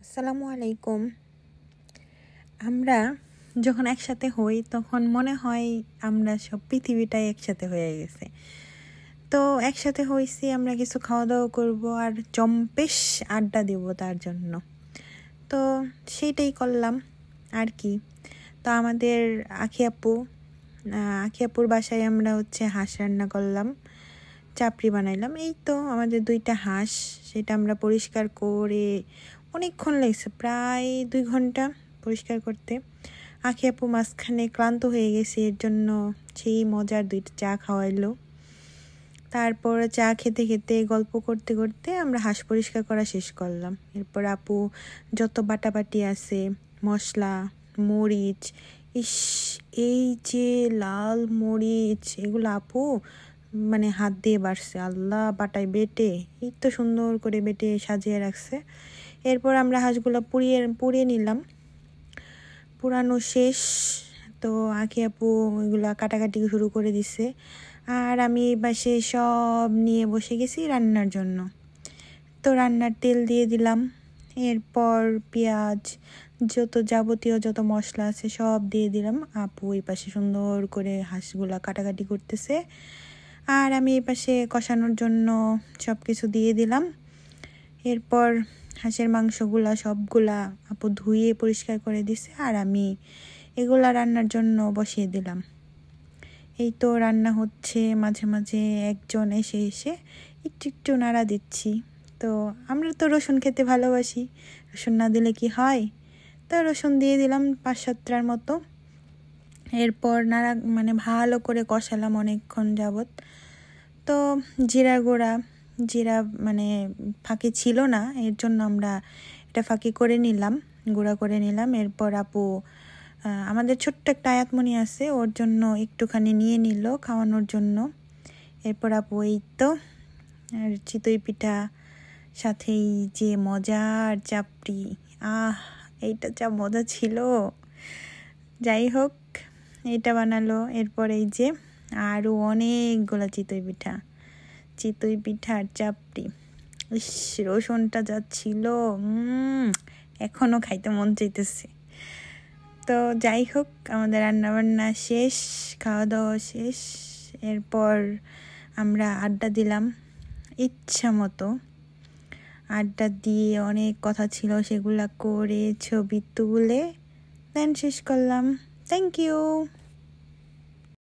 আসসালামু আলাইকুম। আমরা যখন একসাথে হই তখন মনে হয় আমরা সব পৃথিবীটাই একসাথে হয়ে গেছে। তো একসাথে হয়েছি, আমরা কিছু খাওয়া দাওয়া করবো আর জম্পেশ আড্ডা দেব তার জন্য। তো সেইটাই করলাম আর কি। তো আমাদের আখি আপুর বাসায় আমরা হাঁস রান্না করলাম, চাপড়ি বানাইলাম। এই তো আমাদের 2টা হাঁস, সেটা আমরা পরিষ্কার করে অনেকক্ষণ লাগছে, প্রায় 2 ঘন্টা পরিষ্কার করতে। আখি আপু মাঝখানে ক্লান্ত হয়ে গেছে, এর জন্য সেই মজার 2টা চা খাওয়াইলো। তারপর চা খেতে খেতে গল্প করতে করতে আমরা হাঁস পরিষ্কার করা শেষ করলাম। এরপর আপু যত বাটাবাটি আছে, মশলা, মরিচ, এই যে লাল মরিচ, এগুলো আপু হাত দিয়ে বাটছে, আল্লাহ বাটায় বেটে এই তো সুন্দর করে বেটে সাজিয়ে রাখছে। এরপর আমরা হাঁসগুলো পুড়িয়ে নিলাম। পুরানো শেষ। তো আখি আপু ওইগুলা কাটাকাটি শুরু করে দিছে, আর আমি এই পাশে সব নিয়ে বসে গেছি রান্নার জন্য। তো রান্নার তেল দিয়ে দিলাম, এরপর পেঁয়াজ, যাবতীয় যত মশলা আছে সব দিয়ে দিলাম। আপু এই পাশে সুন্দর করে হাঁসগুলা কাটাকাটি করতেছে, আর আমি এই পাশে কষানোর জন্য সব কিছু দিয়ে দিলাম। এরপর হাঁসের মাংসগুলা সবগুলা আপু ধুয়ে পরিষ্কার করে দিছে, আর আমি এগুলা রান্নার জন্য বসিয়ে দিলাম। এই তো রান্না হচ্ছে, মাঝে মাঝে একজন এসে একটু নাড়া দিচ্ছি। তো আমরা তো রসুন খেতে ভালোবাসি, রসুন না দিলে কি হয়। তো রসুন দিয়ে দিলাম 5-7টার মতো। এরপর নাড়া ভালো করে কষালাম অনেকক্ষণ যাবত। তো জিরা ফাঁকি ছিল না, এর জন্য আমরা এটা ফাঁকি করে নিলাম, গুঁড়া করে নিলাম। এরপর আপু আমাদের ছোট্ট একটা আয়াতমণি আছে, ওর জন্য একটুখানি নিয়ে নিল খাওয়ানোর জন্য। এরপর আপু এই তো আর চিতই পিঠা, সাথে এই যে মজার চাপড়ি, এইটা যা মজা ছিল। যাই হোক, এটা বানালো। এরপর এই যে আরও অনেকগুলো চিতই পিঠা আর চাপড়ি। রসুনটা যা ছিল, এখনো খাইতে মন চাইতেছে। তো যাই হোক, আমাদের রান্নাবান্না শেষ, খাওয়া দাওয়া শেষ। এরপর আমরা আড্ডা দিলাম ইচ্ছা মতো। আড্ডা দিয়ে অনেক কথা ছিল, সেগুলা করে ছবি তুলে দেন শেষ করলাম। Thank you.